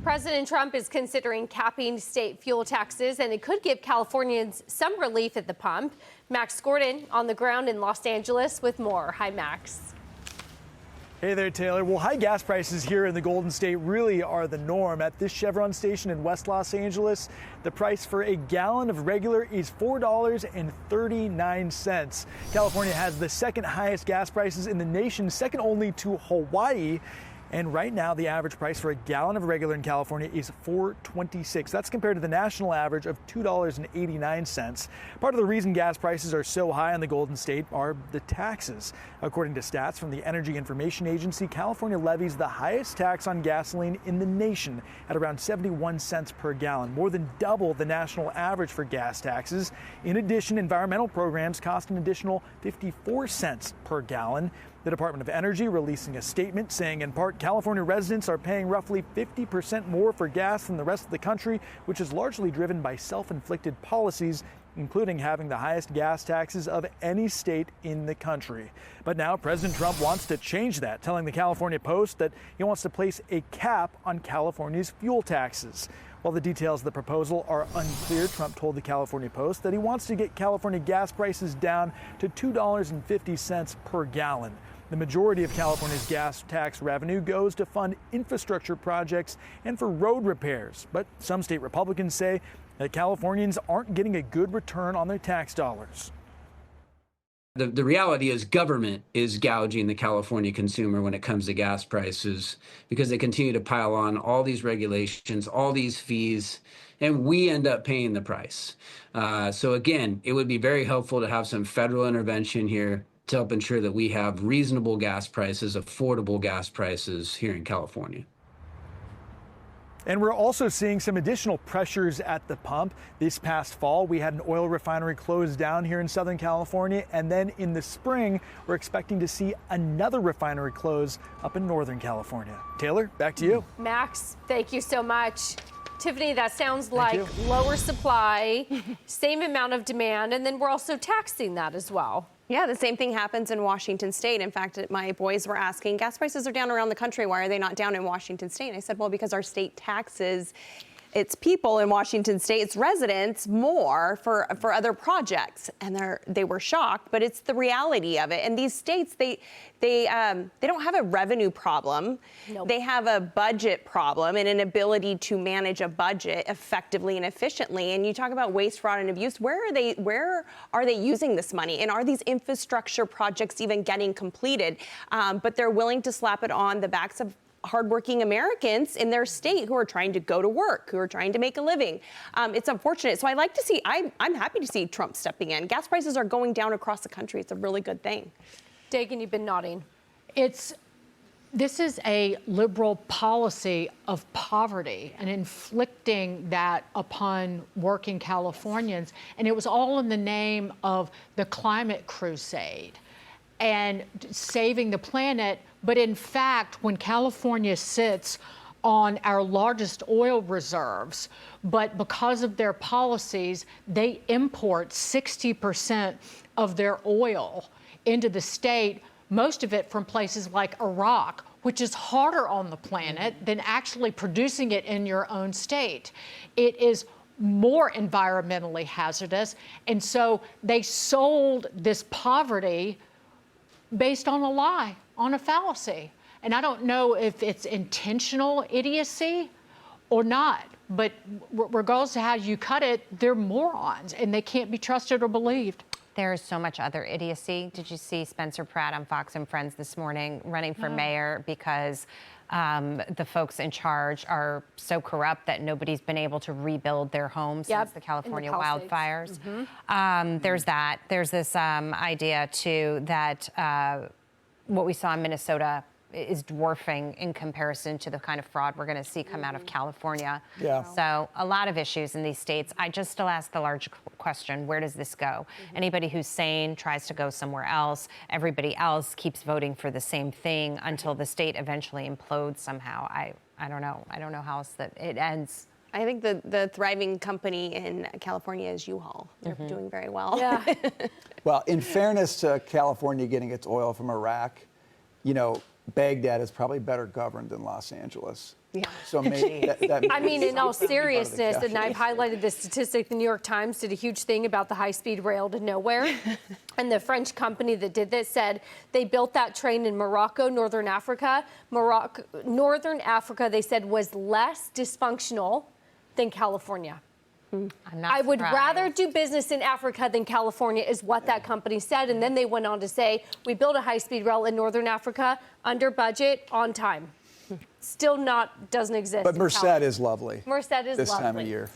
President Trump is considering capping state fuel taxes, and it could give Californians some relief at the pump. Max Gordon on the ground in Los Angeles with more. Hi, Max. Hey there, Taylor. Well, high gas prices here in the Golden State really are the norm. At this Chevron station in West Los Angeles, the price for a gallon of regular is $4.39. California has the second highest gas prices in the nation, second only to Hawaii. And right now, the average price for a gallon of regular in California is $4.26. That's compared to the national average of $2.89. Part of the reason gas prices are so high in the Golden State are the taxes. According to stats from the Energy Information Agency, California levies the highest tax on gasoline in the nation at around 71 cents per gallon, more than double the national average for gas taxes. In addition, environmental programs cost an additional 54 cents per gallon. The Department of Energy releasing a statement saying, in part, California residents are paying roughly 50% more for gas than the rest of the country, which is largely driven by self-inflicted policies, including having the highest gas taxes of any state in the country. But now President Trump wants to change that, telling the California Post that he wants to place a cap on California's fuel taxes. While the details of the proposal are unclear, Trump told the California Post that he wants to get California gas prices down to $2.50 per gallon. The majority of California's gas tax revenue goes to fund infrastructure projects and for road repairs. But some state Republicans say that Californians aren't getting a good return on their tax dollars. The reality is government is gouging the California consumer when it comes to gas prices because they continue to pile on all these regulations, all these fees, and we end up paying the price. So again, it would be very helpful to have some federal intervention here to help ensure that we have reasonable gas prices, affordable gas prices here in California. And we're also seeing some additional pressures at the pump. This past fall, we had an oil refinery close down here in Southern California. And then in the spring, we're expecting to see another refinery close up in Northern California. Taylor, back to you. Max, thank you so much. Tiffany, that sounds like lower supply, same amount of demand, and then we're also taxing that as well. Yeah, the same thing happens in Washington State. In fact, my boys were asking, gas prices are down around the country. Why are they not down in Washington State? And I said, well, because our state taxes its people in Washington State, its residents, more for other projects. And they were shocked, but it's the reality of it. And these states, they don't have a revenue problem. Nope. They have a budget problem and an ability to manage a budget effectively and efficiently. And you talk about waste, fraud, and abuse. Where are they using this money? And are these infrastructure projects even getting completed? But they're willing to slap it on the backs of hardworking Americans in their state who are trying to go to work, who are trying to make a living. It's unfortunate. So I like to see, I'm happy to see Trump stepping in. Gas prices are going down across the country. It's a really good thing. Dagen, you've been nodding. This is a liberal policy of poverty and inflicting that upon working Californians. And it was all in the name of the climate crusade and saving the planet. But in fact, when California sits on our largest oil reserves, but because of their policies, they import 60% of their oil into the state, most of it from places like Iraq, which is harder on the planet than actually producing it in your own state. It is more environmentally hazardous. And so they sold this poverty based on a lie, on a fallacy. And I don't know if it's intentional idiocy or not, but regardless of how you cut it, they're morons and they can't be trusted or believed. There's so much other idiocy. Did you see Spencer Pratt on Fox and Friends this morning running for mayor because the folks in charge are so corrupt that nobody's been able to rebuild their homes since the California wildfires? There's that. There's this idea, too, that what we saw in Minnesota is dwarfing in comparison to the kind of fraud we're going to see come out of California. Yeah. So a lot of issues in these states. I just still ask the large question, where does this go? Anybody who's sane tries to go somewhere else. Everybody else keeps voting for the same thing until the state eventually implodes somehow. I don't know. I don't know how else that it ends. I think the thriving company in California is U-Haul. They're doing very well. Yeah. Well, in fairness to California getting its oil from Iraq, you know, Baghdad is probably better governed than Los Angeles. Yeah. So maybe that I mean, in all part of the seriousness, and calculus. I've highlighted this statistic, the New York Times did a huge thing about the high-speed rail to nowhere. And the French company that did this said they built that train in Morocco, Northern Africa. Northern Africa, they said, was less dysfunctional than California. I'm not I would surprised. rather do business in Africa than California, is what that company said. And then they went on to say, we built a high-speed rail in Northern Africa under budget, on time. Still doesn't exist. But in Merced California. is lovely. Merced is this lovely. time of year.